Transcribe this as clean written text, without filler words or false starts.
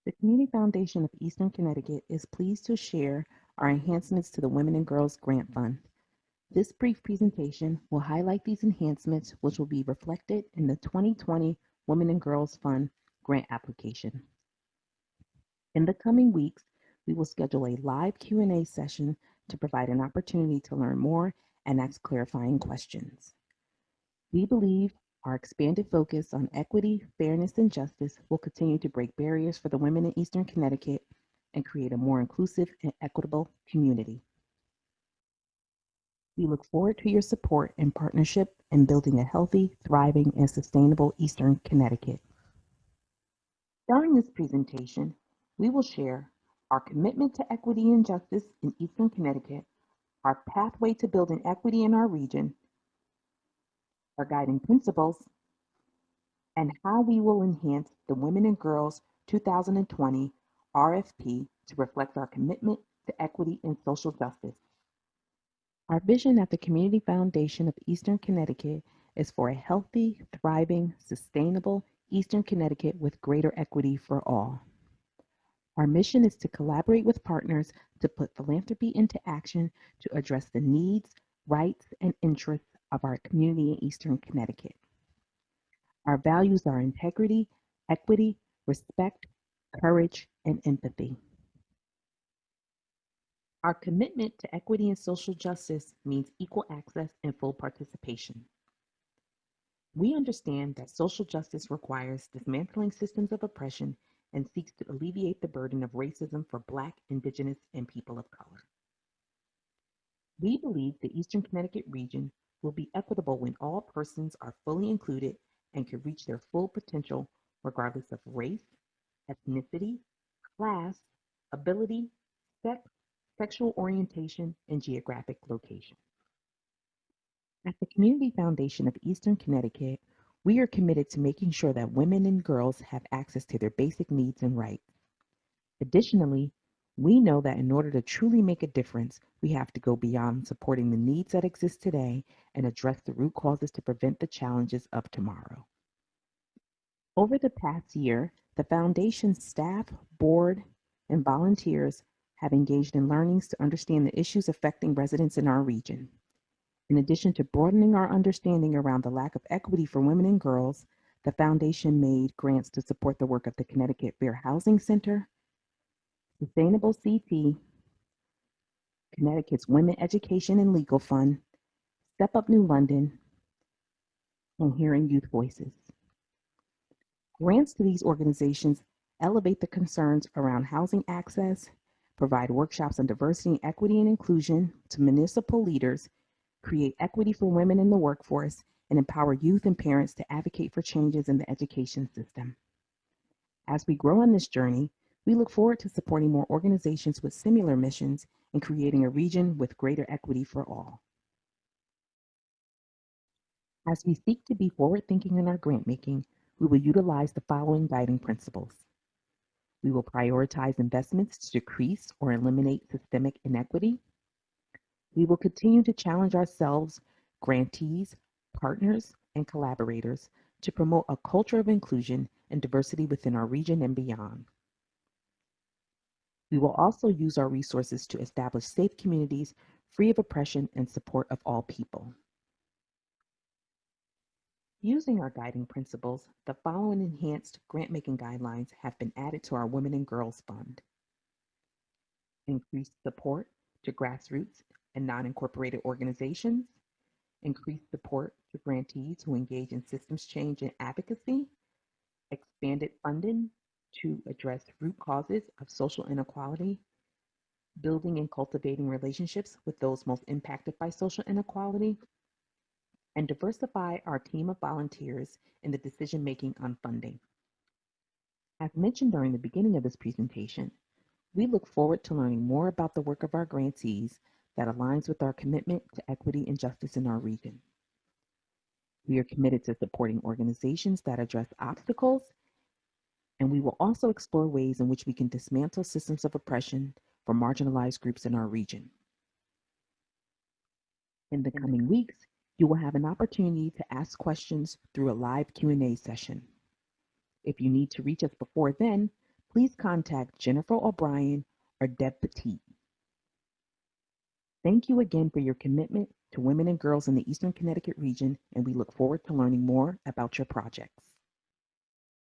The Community Foundation of Eastern Connecticut is pleased to share our enhancements to the Women and Girls Grant Fund. This brief presentation will highlight these enhancements, which will be reflected in the 2020 Women and Girls Fund grant application. In the coming weeks, we will schedule a live Q&A session to provide an opportunity to learn more and ask clarifying questions. We believe our expanded focus on equity, fairness, and justice will continue to break barriers for the women in Eastern Connecticut and create a more inclusive and equitable community. We look forward to your support and partnership in building a healthy, thriving, and sustainable Eastern Connecticut. During this presentation, we will share our commitment to equity and justice in Eastern Connecticut, our pathway to building equity in our region, our guiding principles, and how we will enhance the Women and Girls 2020 RFP to reflect our commitment to equity and social justice. Our vision at the Community Foundation of Eastern Connecticut is for a healthy, thriving, sustainable Eastern Connecticut with greater equity for all. Our mission is to collaborate with partners to put philanthropy into action to address the needs, rights, and interests of our community in Eastern Connecticut. Our values are integrity, equity, respect, courage, and empathy. Our commitment to equity and social justice means equal access and full participation. We understand that social justice requires dismantling systems of oppression and seeks to alleviate the burden of racism for Black, Indigenous, and people of color. We believe the Eastern Connecticut region will be equitable when all persons are fully included and can reach their full potential regardless of race, ethnicity, class, ability, sex, sexual orientation, and geographic location. At the Community Foundation of Eastern Connecticut, we are committed to making sure that women and girls have access to their basic needs and rights. Additionally, we know that in order to truly make a difference, we have to go beyond supporting the needs that exist today and address the root causes to prevent the challenges of tomorrow. Over the past year, the Foundation's staff, board, and volunteers have engaged in learnings to understand the issues affecting residents in our region. In addition to broadening our understanding around the lack of equity for women and girls, the Foundation made grants to support the work of the Connecticut Fair Housing Center, Sustainable CT, Connecticut's Women Education and Legal Fund, Step Up New London, and Hearing Youth Voices. Grants to these organizations elevate the concerns around housing access, provide workshops on diversity, equity, and inclusion to municipal leaders, create equity for women in the workforce, and empower youth and parents to advocate for changes in the education system. As we grow on this journey, we look forward to supporting more organizations with similar missions and creating a region with greater equity for all. As we seek to be forward-thinking in our grant making, we will utilize the following guiding principles. We will prioritize investments to decrease or eliminate systemic inequity. We will continue to challenge ourselves, grantees, partners, and collaborators to promote a culture of inclusion and diversity within our region and beyond. We will also use our resources to establish safe communities free of oppression and support of all people. Using our guiding principles, the following enhanced grant-making guidelines have been added to our Women and Girls Fund. Increased support to grassroots and non-incorporated organizations, increased support to grantees who engage in systems change and advocacy, expanded funding to address root causes of social inequality, building and cultivating relationships with those most impacted by social inequality, and diversify our team of volunteers in the decision-making on funding. As mentioned during the beginning of this presentation, we look forward to learning more about the work of our grantees that aligns with our commitment to equity and justice in our region. We are committed to supporting organizations that address obstacles, and we will also explore ways in which we can dismantle systems of oppression for marginalized groups in our region. In the coming weeks, you will have an opportunity to ask questions through a live Q&A session. If you need to reach us before then, please contact Jennifer O'Brien or Deb Petit. Thank you again for your commitment to women and girls in the Eastern Connecticut region, and we look forward to learning more about your projects.